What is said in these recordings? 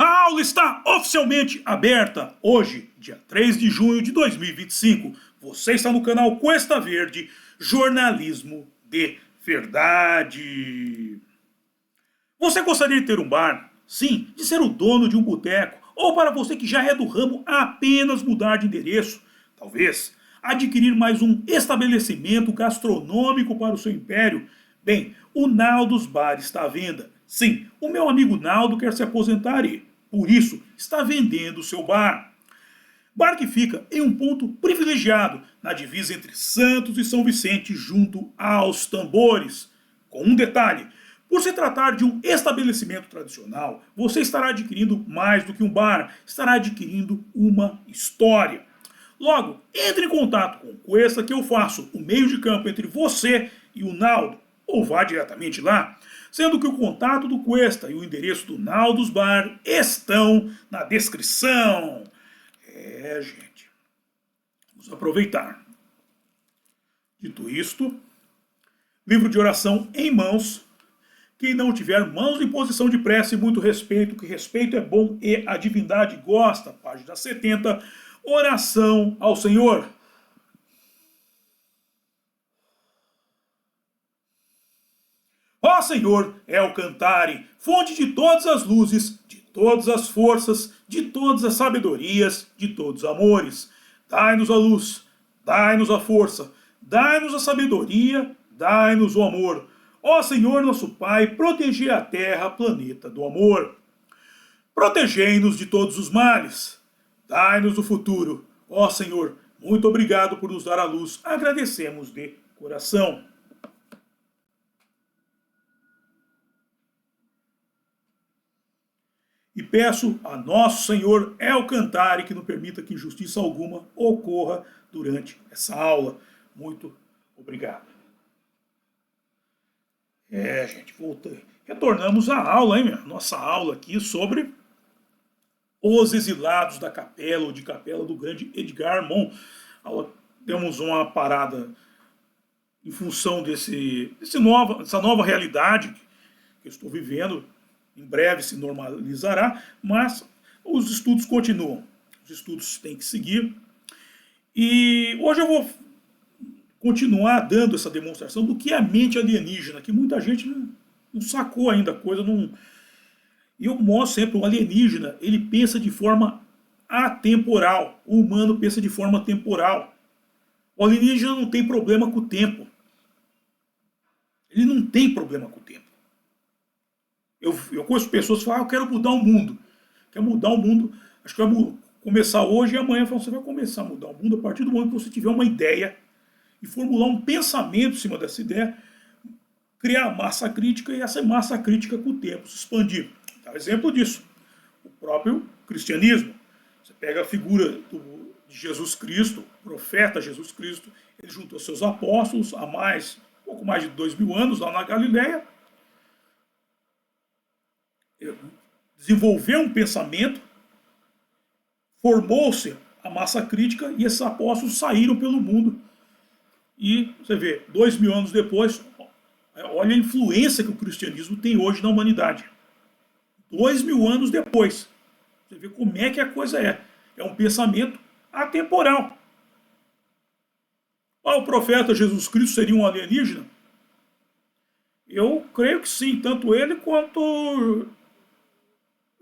A aula está oficialmente aberta hoje, dia 3 de junho de 2025. Você está no canal Cuesta Verde, jornalismo de verdade. Você gostaria de ter um bar? Sim, de ser o dono de um boteco? Ou para você que já é do ramo, apenas mudar de endereço? Talvez adquirir mais um estabelecimento gastronômico para o seu império? Bem, o Naldo's Bar está à venda. Sim, o meu amigo Naldo quer se aposentar e, por isso, está vendendo o seu bar. Bar que fica em um ponto privilegiado, na divisa entre Santos e São Vicente, junto aos tambores. Com um detalhe: por se tratar de um estabelecimento tradicional, você estará adquirindo mais do que um bar, estará adquirindo uma história. Logo, entre em contato com o Cuesta que eu faço o meio de campo entre você e o Naldo, ou vá diretamente lá, sendo que o contato do Cuesta e o endereço do Naldo's Bar estão na descrição. Gente, vamos aproveitar. Dito isto, livro de oração em mãos. Quem não tiver mãos em posição de prece, muito respeito, que respeito é bom e a divindade gosta. Página 70, oração ao Senhor. Ó Senhor, El Cantare, fonte de todas as luzes, de todas as forças, de todas as sabedorias, de todos os amores. Dai-nos a luz, dai-nos a força, dai-nos a sabedoria, dai-nos o amor. Ó Senhor nosso Pai, protegei a terra, planeta do amor. Protegei-nos de todos os males. Dai-nos o futuro. Ó Senhor, muito obrigado por nos dar a luz. Agradecemos de coração. E peço a nosso Senhor El Cantare que não permita que injustiça alguma ocorra durante essa aula. Muito obrigado. Gente, voltei. Retornamos à aula, hein, nossa aula aqui sobre os exilados da capela, ou de capela do grande Edgar Armond. Temos uma parada em função dessa nova realidade que eu estou vivendo. Em breve se normalizará, mas os estudos continuam. Os estudos têm que seguir. E hoje eu vou continuar dando essa demonstração do que é a mente alienígena, que muita gente não sacou ainda a coisa. E eu mostro sempre, o alienígena, ele pensa de forma atemporal. O humano pensa de forma temporal. O alienígena não tem problema com o tempo. Ele não tem problema com o tempo. Eu conheço pessoas que falam, eu quero mudar o mundo. Quer mudar o mundo, acho que vai começar hoje e amanhã você vai começar a mudar o mundo a partir do momento que você tiver uma ideia e formular um pensamento em cima dessa ideia, criar massa crítica e essa massa crítica com o tempo se expandir. Dá um exemplo disso, o próprio cristianismo. Você pega a figura de Jesus Cristo, o profeta Jesus Cristo, ele juntou seus apóstolos há pouco mais de 2000 anos lá na Galileia, desenvolveu um pensamento, formou-se a massa crítica e esses apóstolos saíram pelo mundo. E você vê, 2000 anos depois, olha a influência que o cristianismo tem hoje na humanidade. 2000 anos depois, você vê como é que a coisa é. É um pensamento atemporal. O profeta Jesus Cristo seria um alienígena? Eu creio que sim, tanto ele quanto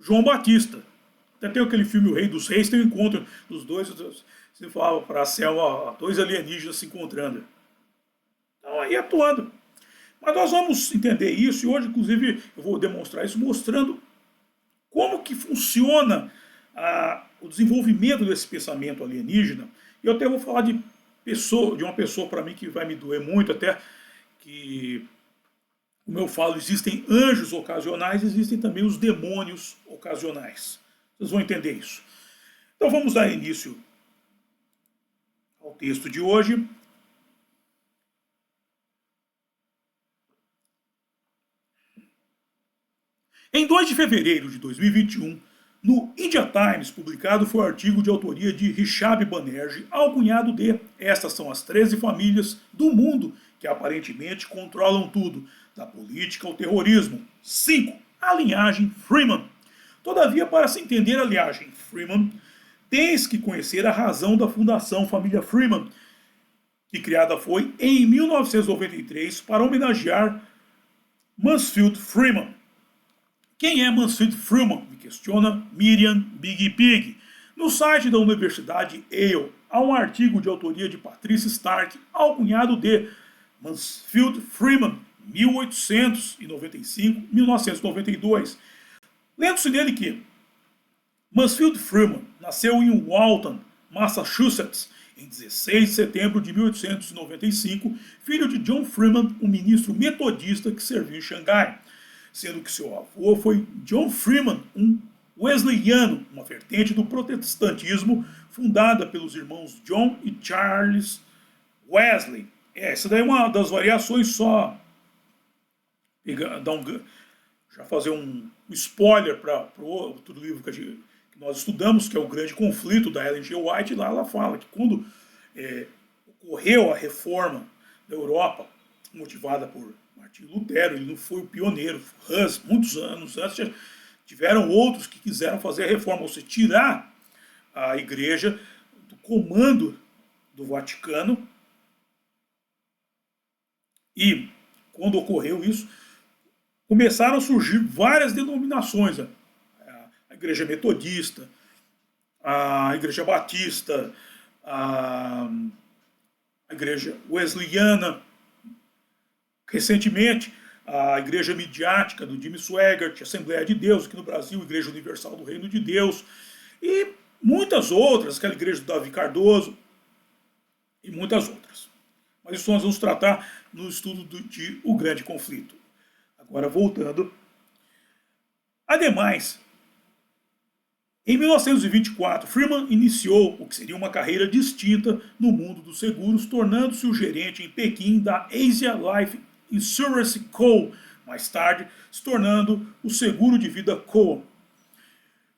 João Batista. Até tem aquele filme O Rei dos Reis, tem um encontro dos dois, você fala para Selma, dois alienígenas se encontrando. Então aí atuando. Mas nós vamos entender isso, e hoje inclusive eu vou demonstrar isso, mostrando como que funciona o desenvolvimento desse pensamento alienígena. E eu até vou falar de uma pessoa para mim que vai me doer muito, até que, como eu falo, existem anjos ocasionais, existem também os demônios ocasionais. Vocês vão entender isso. Então vamos dar início ao texto de hoje. Em 2 de fevereiro de 2021, no India Times, publicado foi o artigo de autoria de Rishab Banerjee, alcunhado de "Estas são as 13 famílias do mundo que aparentemente controlam tudo, da política ao terrorismo. 5. A linhagem Freeman. Todavia, para se entender a linhagem Freeman, tens que conhecer a razão da fundação família Freeman, que criada foi em 1993 para homenagear Mansfield Freeman. Quem é Mansfield Freeman? Me questiona Miriam Big Pig. No site da Universidade Yale, há um artigo de autoria de Patricia Stark, alcunhado de Mansfield Freeman, 1895-1992. Lendo-se nele que Mansfield Freeman nasceu em Waltham, Massachusetts, em 16 de setembro de 1895, filho de John Freeman, um ministro metodista que serviu em Xangai, sendo que seu avô foi John Freeman, um wesleyano, uma vertente do protestantismo fundada pelos irmãos John e Charles Wesley. Essa daí é uma das variações só. Já fazer um spoiler para o outro livro que nós estudamos, que é O Grande Conflito, da Ellen G. White. Lá ela fala que quando ocorreu a reforma da Europa, motivada por Martim Lutero, ele não foi o pioneiro. Hus, muitos anos antes, tiveram outros que quiseram fazer a reforma, ou seja, tirar a igreja do comando do Vaticano. E quando ocorreu isso, começaram a surgir várias denominações. A igreja metodista, a igreja batista, a igreja wesleyana. Recentemente, a Igreja Midiática do Jimmy Swaggart, Assembleia de Deus, aqui no Brasil, Igreja Universal do Reino de Deus, e muitas outras, aquela Igreja do Davi Cardoso, e muitas outras. Mas isso nós vamos tratar no estudo de O Grande Conflito. Agora, voltando. Ademais, em 1924, Freeman iniciou o que seria uma carreira distinta no mundo dos seguros, tornando-se o gerente em Pequim da Asia Life Insurance Co., mais tarde se tornando o Seguro de Vida Co.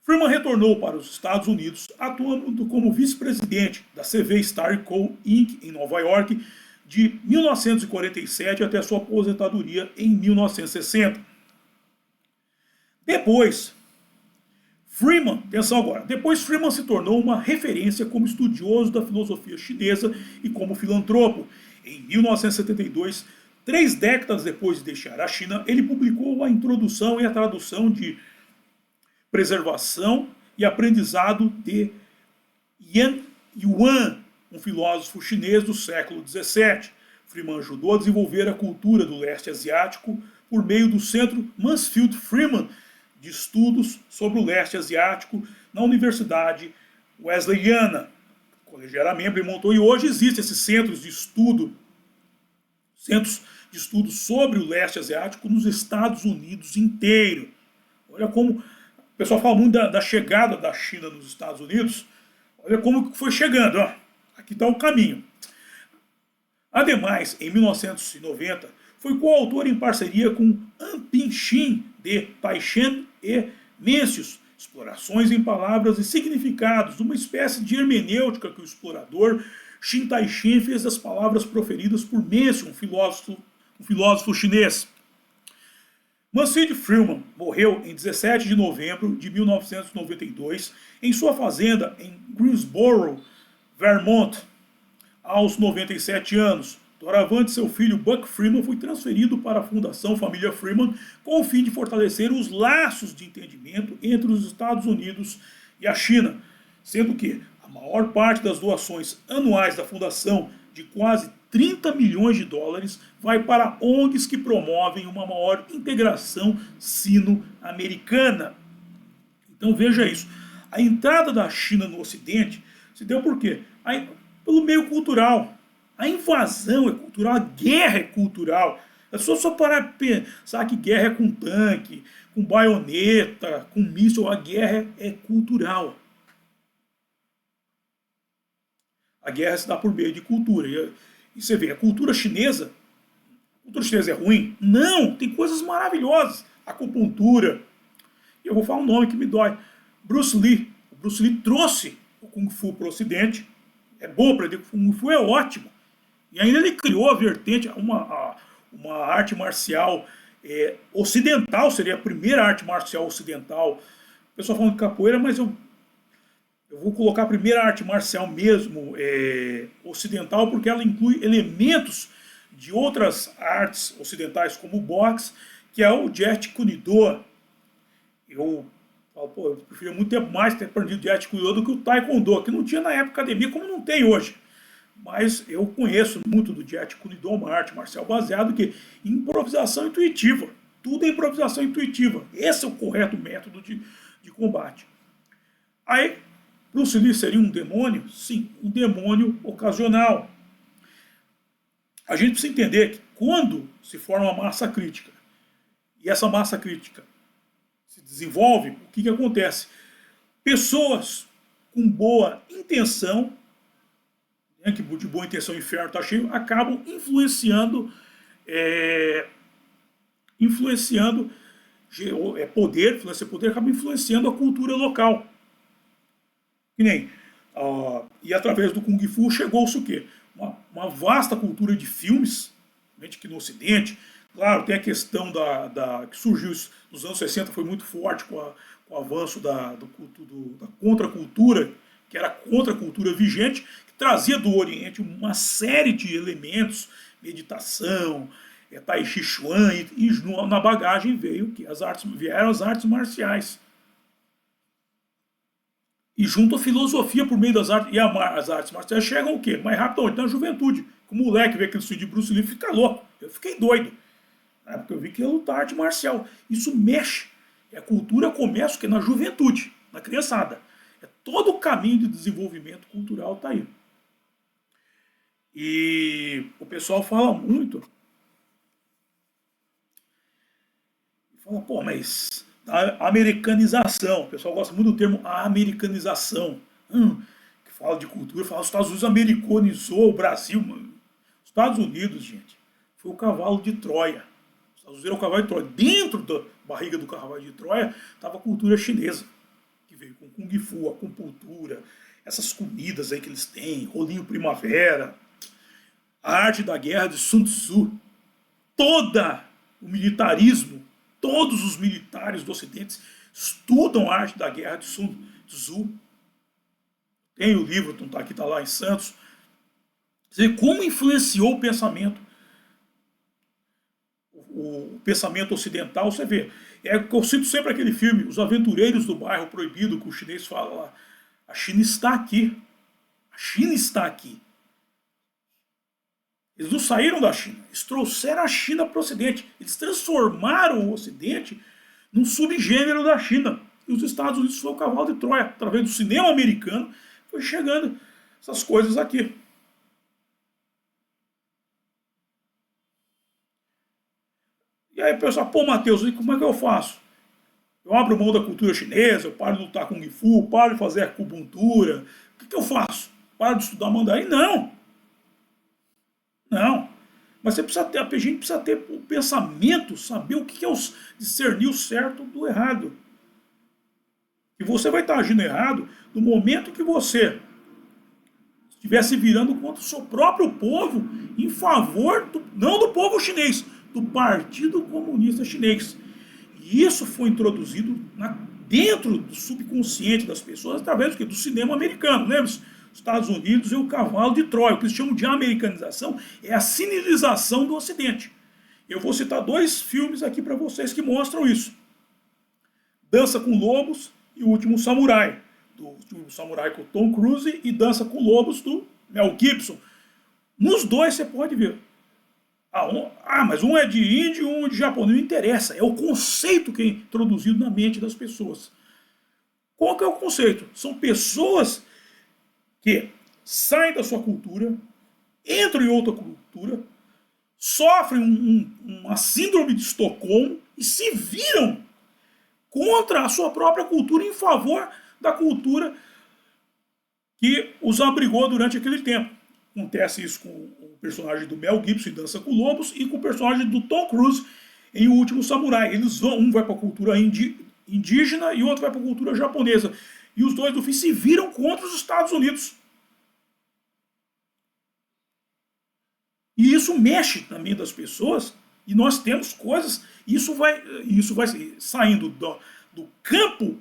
Freeman retornou para os Estados Unidos, atuando como vice-presidente da CV Star Co. Inc. em Nova York, de 1947 até sua aposentadoria em 1960. Depois, Freeman se tornou uma referência como estudioso da filosofia chinesa e como filantropo. Em 1972, 3 décadas depois de deixar a China, ele publicou a introdução e a tradução de Preservação e Aprendizado de Yan Yuan, um filósofo chinês do século XVII. Freeman ajudou a desenvolver a cultura do leste asiático por meio do Centro Mansfield Freeman de Estudos sobre o Leste Asiático na Universidade Wesleyana. O colégio era membro e montou, e hoje existem esses centros de estudo sobre o leste asiático nos Estados Unidos inteiro. Olha como o pessoal fala muito da chegada da China nos Estados Unidos. Olha como foi chegando. Ó. Aqui está o caminho. Ademais, em 1990, foi coautor em parceria com An Pin-Shin de Taishan e Mencius, Explorações em Palavras e Significados, uma espécie de hermenêutica que o explorador Shin Tai-shin fez das palavras proferidas por Mencius, um filósofo chinês. Mansfield Freeman morreu em 17 de novembro de 1992 em sua fazenda em Greensboro, Vermont, aos 97 anos. Doravante, seu filho Buck Freeman foi transferido para a Fundação Família Freeman com o fim de fortalecer os laços de entendimento entre os Estados Unidos e a China, sendo que a maior parte das doações anuais da Fundação, de quase 30 milhões de dólares, vai para ONGs que promovem uma maior integração sino-americana. Então veja isso. A entrada da China no Ocidente se deu por quê? Pelo meio cultural. A invasão é cultural, a guerra é cultural. É só parar de pensar que guerra é com tanque, com baioneta, com míssil. A guerra é cultural. A guerra se dá por meio de cultura. E você vê, a cultura chinesa é ruim? Não, tem coisas maravilhosas. Acupuntura. E eu vou falar um nome que me dói. Bruce Lee. O Bruce Lee trouxe o Kung Fu para o Ocidente. É bom aprender que o Kung Fu é ótimo. E ainda ele criou a vertente, uma arte marcial ocidental, seria a primeira arte marcial ocidental o pessoal falando de capoeira, mas eu vou colocar a primeira arte marcial mesmo, ocidental, porque ela inclui elementos de outras artes ocidentais, como o boxe, que é o Jeet Kune Do. Eu falo, pô, eu prefiro muito tempo mais ter aprendido Jeet Kune Do do que o Taekwondo, que não tinha na época academia, como não tem hoje. Mas eu conheço muito do Jeet Kune Do, uma arte marcial baseada em improvisação intuitiva. Tudo é improvisação intuitiva. Esse é o correto método de combate. Aí, Bruce Lee seria um demônio? Sim, um demônio ocasional. A gente precisa entender que quando se forma uma massa crítica, e essa massa crítica se desenvolve, o que acontece? Pessoas com boa intenção, que de boa intenção o inferno está cheio, acabam influenciando poder, acaba influenciando a cultura local. Que nem, e através do Kung Fu chegou-se o quê? Uma vasta cultura de filmes, que no Ocidente, claro, tem a questão que surgiu nos anos 60, foi muito forte com o avanço da contracultura, que era a contracultura vigente, que trazia do Oriente uma série de elementos, meditação, Tai Chi Chuan, e na bagagem vieram as artes marciais. E junto à filosofia por meio das artes, e as artes marciais chegam o quê? Mais rápido, na juventude. O moleque vê aquele filme de Bruce Lee fica louco. Eu fiquei doido. Na época eu vi que ia lutar arte marcial. Isso mexe. E a cultura começa na juventude, na criançada. Todo o caminho de desenvolvimento cultural está aí. E o pessoal fala muito. Fala, pô, mas a americanização. O pessoal gosta muito do termo americanização. Que fala de cultura, fala que os Estados Unidos americanizou o Brasil. Mano. Os Estados Unidos, gente, foi o cavalo de Troia. Os Estados Unidos era o cavalo de Troia. Dentro da barriga do cavalo de Troia estava a cultura chinesa, que veio com Kung Fu, acupuntura, essas comidas aí que eles têm, rolinho primavera, a arte da guerra de Sun Tzu, todo o militarismo, todos os militares do Ocidente estudam a arte da guerra de Sun Tzu. Tem o livro, está lá em Santos. Você vê como influenciou o pensamento ocidental, você vê. Eu cito sempre aquele filme, Os Aventureiros do Bairro Proibido, que o chinês fala lá. A China está aqui. A China está aqui. Eles não saíram da China, eles trouxeram a China para o Ocidente. Eles transformaram o Ocidente num subgênero da China. E os Estados Unidos foi o cavalo de Troia. Através do cinema americano, foi chegando essas coisas aqui. E aí o pessoal, pô, Matheus, como é que eu faço? Eu abro mão da cultura chinesa, eu paro de lutar Kung Fu, paro de fazer acupuntura. O que eu faço? Paro de estudar mandarim? Não. Não. Mas a gente precisa ter o pensamento, saber o que é discernir o certo do errado. E você vai estar agindo errado no momento que você estiver se virando contra o seu próprio povo em favor, não do povo chinês, do Partido Comunista Chinês. E isso foi introduzido dentro do subconsciente das pessoas através do cinema americano. Lembra-se? Estados Unidos é o cavalo de Troia. O que eles chamam de americanização é a sinalização do Ocidente. Eu vou citar 2 filmes aqui para vocês que mostram isso. Dança com Lobos e O Último Samurai. Do Último Samurai com o Tom Cruise e Dança com Lobos do Mel Gibson. Nos 2 você pode ver. Mas um é de índio e um é de japonês. Não interessa. É o conceito que é introduzido na mente das pessoas. Qual que é o conceito? São pessoas que saem da sua cultura, entram em outra cultura, sofrem uma síndrome de Estocolmo e se viram contra a sua própria cultura em favor da cultura que os abrigou durante aquele tempo. Acontece isso com o personagem do Mel Gibson em Dança com Lobos e com o personagem do Tom Cruise em O Último Samurai. Um vai para a cultura indígena e o outro vai para a cultura japonesa. E os dois, no fim, se viram contra os Estados Unidos. E isso mexe na mente das pessoas. E nós temos coisas. Isso vai saindo do campo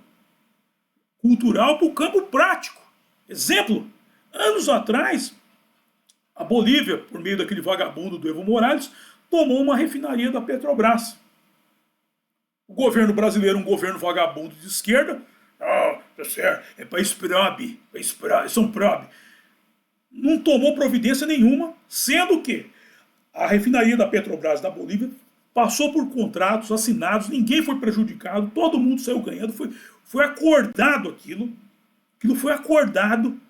cultural para o campo prático. Exemplo, anos atrás, a Bolívia, por meio daquele vagabundo do Evo Morales, tomou uma refinaria da Petrobras. O governo brasileiro, um governo vagabundo de esquerda, tá certo, é país probe, são probe. Não tomou providência nenhuma, sendo que a refinaria da Petrobras da Bolívia passou por contratos assinados, ninguém foi prejudicado, todo mundo saiu ganhando, foi acordado aquilo foi acordado,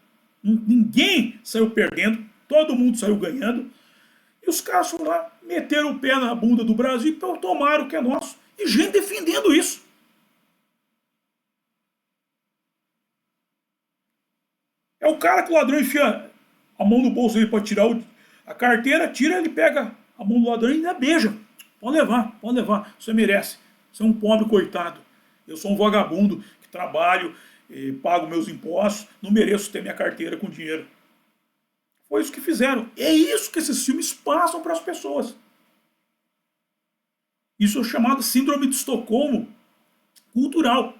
ninguém saiu perdendo, todo mundo saiu ganhando, e os caras foram lá, meteram o pé na bunda do Brasil e tomaram o que é nosso, e gente defendendo isso. É o cara que o ladrão enfia a mão no bolso dele para tirar a carteira, tira, ele pega a mão do ladrão e ainda beija. Pode levar, você merece. Você é um pobre coitado. Eu sou um vagabundo que trabalho, pago meus impostos, não mereço ter minha carteira com dinheiro. Foi isso que fizeram. É isso que esses filmes passam para as pessoas. Isso é chamado síndrome de Estocolmo cultural.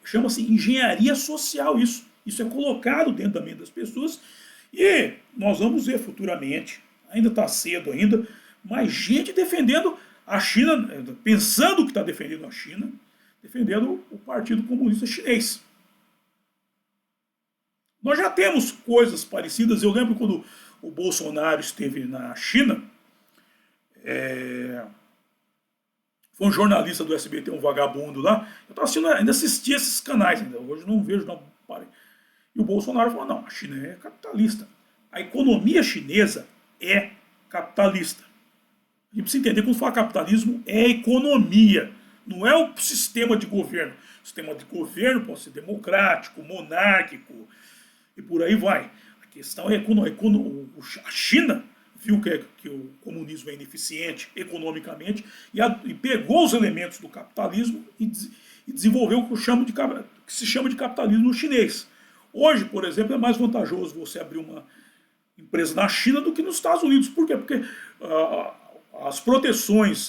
Chama-se engenharia social isso. Isso é colocado dentro da mente das pessoas e nós vamos ver futuramente, ainda está cedo ainda, mas gente defendendo a China, pensando que está defendendo a China, defendendo o Partido Comunista Chinês. Nós já temos coisas parecidas. Eu lembro quando o Bolsonaro esteve na China, foi um jornalista do SBT, um vagabundo lá, eu estava assistindo, ainda assistia esses canais, ainda. Hoje não vejo, não parei. E o Bolsonaro falou, não, a China é capitalista. A economia chinesa é capitalista. A gente precisa entender que quando fala capitalismo, é economia, não é o sistema de governo. O sistema de governo pode ser democrático, monárquico, e por aí vai. A questão é a China viu que o comunismo é ineficiente economicamente e pegou os elementos do capitalismo e desenvolveu o que se chama de capitalismo chinês. Hoje, por exemplo, é mais vantajoso você abrir uma empresa na China do que nos Estados Unidos. Por quê? Porque as proteções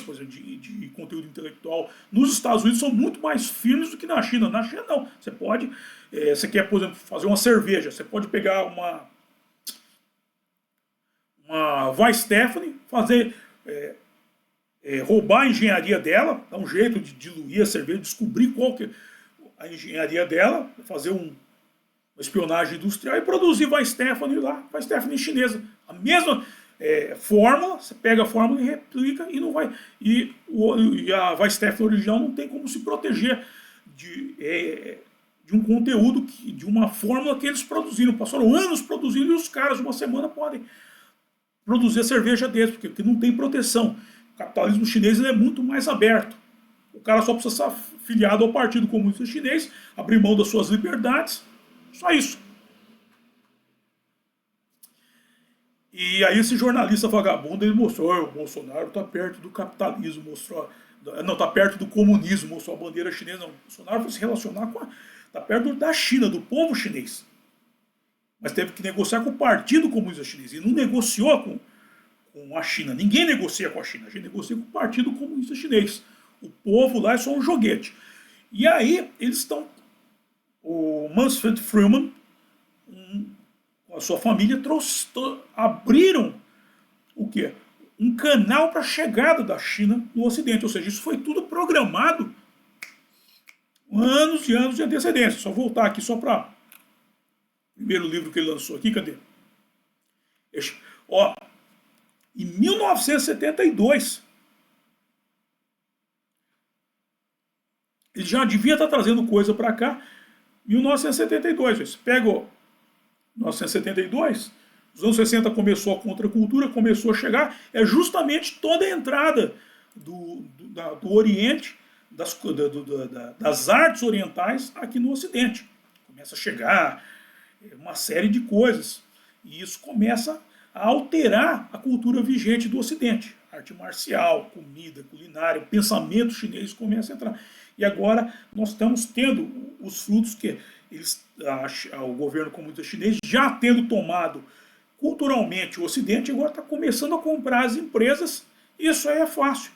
por exemplo, de conteúdo intelectual nos Estados Unidos são muito mais firmes do que na China. Na China não. Você pode, você quer, por exemplo, fazer uma cerveja, você pode pegar uma Weiss Stephanie, fazer, roubar a engenharia dela, dar um jeito de diluir a cerveja, descobrir qual que é a engenharia dela, fazer uma espionagem industrial e produzir Weiss Stephanie lá, Weiss Stephanie chinesa. A mesma fórmula, você pega a fórmula e replica e não vai. E a Weiss Stephanie original não tem como se proteger de um conteúdo, de uma fórmula que eles produziram. Passaram anos produzindo e os caras, uma semana, podem produzir a cerveja deles, porque não tem proteção. O capitalismo chinês é muito mais aberto. O cara só precisa estar filiado ao Partido Comunista Chinês, abrir mão das suas liberdades, só isso. E aí esse jornalista vagabundo, ele mostrou, o Bolsonaro está perto do capitalismo, não, está perto do comunismo, mostrou a bandeira chinesa, não. O Bolsonaro foi se relacionar está perto da China, do povo chinês. Mas teve que negociar com o Partido Comunista Chinês, e não negociou com a China, ninguém negocia com a China, a gente negocia com o Partido Comunista Chinês. O povo lá é só um joguete. E aí eles estão, o Manfred Freeman, com a sua família, abriram o quê? Um canal para a chegada da China no Ocidente. Ou seja, isso foi tudo programado anos e anos de antecedência. Só voltar aqui só para o primeiro livro que ele lançou aqui, cadê? Em 1972, ele já devia estar trazendo coisa para cá. 1972, você pega 1972, nos anos 60 começou a contracultura, começou a chegar, é justamente toda a entrada do Oriente, das artes orientais aqui no Ocidente. Começa a chegar uma série de coisas, e isso começa a alterar a cultura vigente do Ocidente. Arte marcial, comida, culinária, pensamento chinês começa a entrar. E agora nós estamos tendo os frutos que o governo comunista chinês, já tendo tomado culturalmente o Ocidente, agora está começando a comprar as empresas. Isso aí é fácil.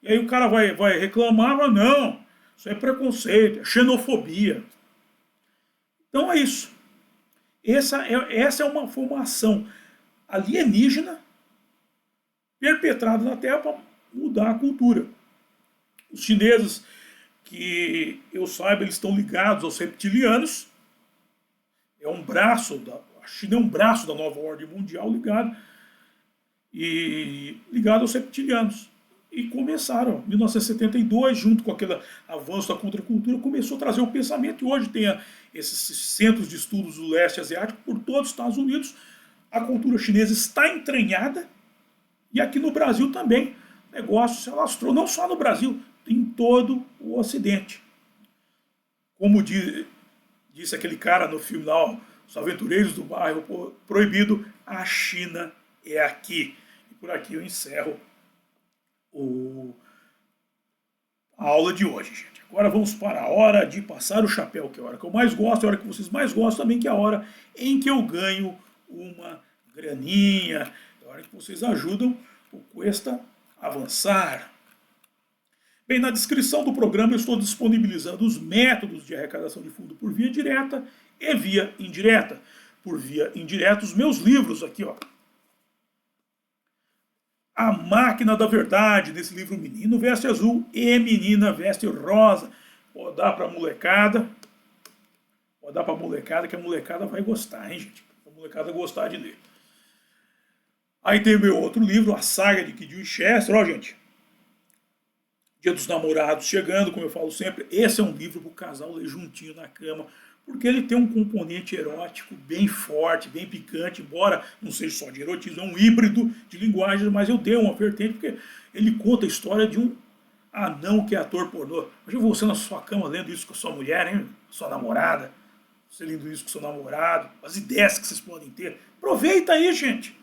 E aí o cara vai reclamar, mas não, Isso é preconceito, é xenofobia. Então é isso. Foi uma ação alienígena perpetrada na Terra para mudar a cultura. Os chineses, que eu saiba, eles estão ligados aos reptilianos. A China é um braço da nova ordem mundial ligado aos reptilianos. E começaram, em 1972, junto com aquele avanço da contracultura, começou a trazer o pensamento, e hoje tem esses centros de estudos do leste asiático por todos os Estados Unidos. A cultura chinesa está entranhada, e aqui no Brasil também. O negócio se alastrou, não só no Brasil, em todo o Ocidente. Como disse aquele cara no filme lá, Os Aventureiros do Bairro Proibido, a China é aqui. E por aqui eu encerro a aula de hoje, gente. Agora vamos para a hora de passar o chapéu, que é a hora que eu mais gosto, é a hora que vocês mais gostam também, que é a hora em que eu ganho uma graninha, é a hora que vocês ajudam o Cuesta a avançar. Bem, na descrição do programa eu estou disponibilizando os métodos de arrecadação de fundo por via direta e via indireta. Por via indireta, os meus livros aqui, ó. A Máquina da Verdade, nesse livro Menino Veste Azul e Menina Veste Rosa. Pode dar pra molecada. Pode dar pra molecada, que a molecada vai gostar, hein, gente? A molecada gostar de ler. Aí tem o meu outro livro, A Saga de Kid Winchester, ó, gente. Dia dos Namorados chegando, como eu falo sempre. Esse é um livro pro casal ler juntinho na cama, porque ele tem um componente erótico bem forte, bem picante, embora não seja só de erotismo, é um híbrido de linguagens, mas eu dei uma vertente, porque ele conta a história de um anão que é ator pornô. Imagina você na sua cama lendo isso com a sua mulher, hein? Sua namorada, você lendo isso com seu namorado, as ideias que vocês podem ter. Aproveita aí, gente.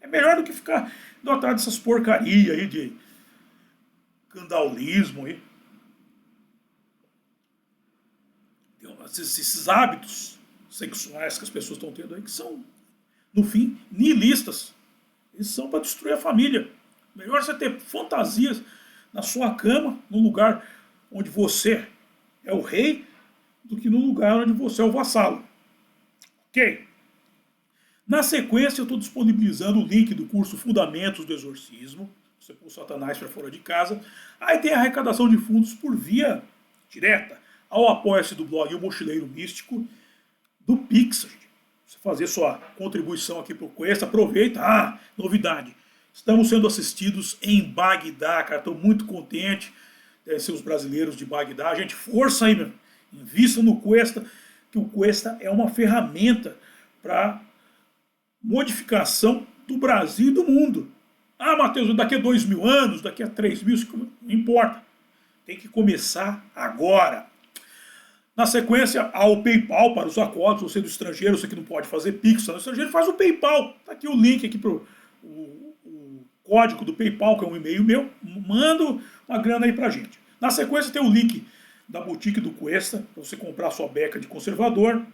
É melhor do que ficar indo atrás dessas porcarias aí de candaulismo aí. Esses hábitos sexuais que as pessoas estão tendo aí, que são, no fim, nihilistas. Eles são para destruir a família. Melhor você ter fantasias na sua cama, num lugar onde você é o rei, do que no lugar onde você é o vassalo. Ok? Na sequência, eu estou disponibilizando o link do curso Fundamentos do Exorcismo. Você pôr o Satanás para fora de casa. Aí tem a arrecadação de fundos por via direta ao apoia-se do blog O Mochileiro Místico, do Pix. Você fazer sua contribuição aqui para o Cuesta, aproveita. Ah, novidade. Estamos sendo assistidos em Bagdá, cara. Estou muito contente. Devem ser os brasileiros de Bagdá. Gente, força aí, meu. Invista no Cuesta, que o Cuesta é uma ferramenta para modificação do Brasil e do mundo. Ah, Matheus, daqui a 2.000 anos, daqui a 3.000, não importa. Tem que começar agora. Na sequência, há o PayPal para os acordos. Você do estrangeiro, você que não pode fazer Pix no estrangeiro, faz o PayPal. Está aqui o link aqui para o código do PayPal, que é um e-mail meu. Manda uma grana aí pra gente. Na sequência tem o link da boutique do Cuesta, para você comprar sua beca de conservador.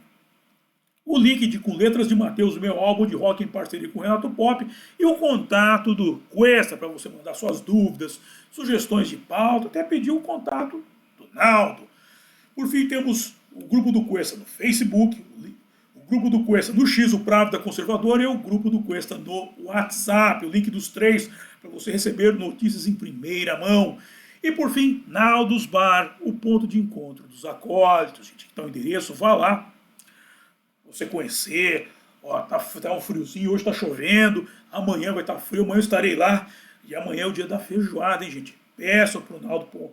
O link com Letras de Mateus, meu álbum de rock em parceria com o Renato Pop. E o contato do Cuesta, para você mandar suas dúvidas, sugestões de pauta, até pedir o contato do Naldo. Por fim, temos o grupo do Cuesta no Facebook, o grupo do Cuesta no X, o Pravda Conservador, e o grupo do Cuesta no WhatsApp. O link dos três para você receber notícias em primeira mão. E por fim, Naldos Bar, o ponto de encontro dos acólitos. Gente, então o endereço, vá lá, você conhecer. Ó, tá um friozinho, hoje tá chovendo, amanhã vai estar frio, amanhã eu estarei lá. E amanhã é o dia da feijoada, hein, gente? Peça pro Naldo pôr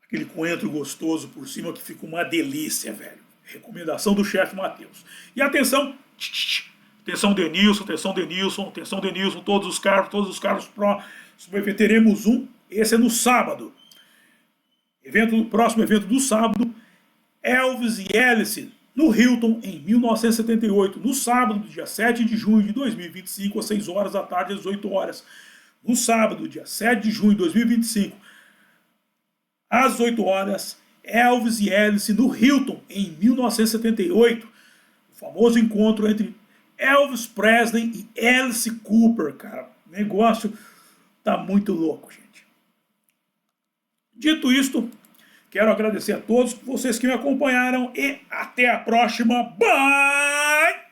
aquele coentro gostoso por cima, que fica uma delícia, velho. Recomendação do chefe Matheus. E atenção, atenção Denilson, atenção Denilson, atenção Denilson, todos os carros pró. Teremos esse é no sábado. Próximo evento do sábado, Elvis e Alice, no Hilton, em 1978, no sábado, dia 7 de junho de 2025, às 6 horas da tarde, às 18 horas. No sábado, dia 7 de junho de 2025, às 8 horas, Elvis e Alice no Hilton, em 1978. O famoso encontro entre Elvis Presley e Alice Cooper, cara. O negócio tá muito louco, gente. Dito isto, quero agradecer a todos vocês que me acompanharam e até a próxima. Bye!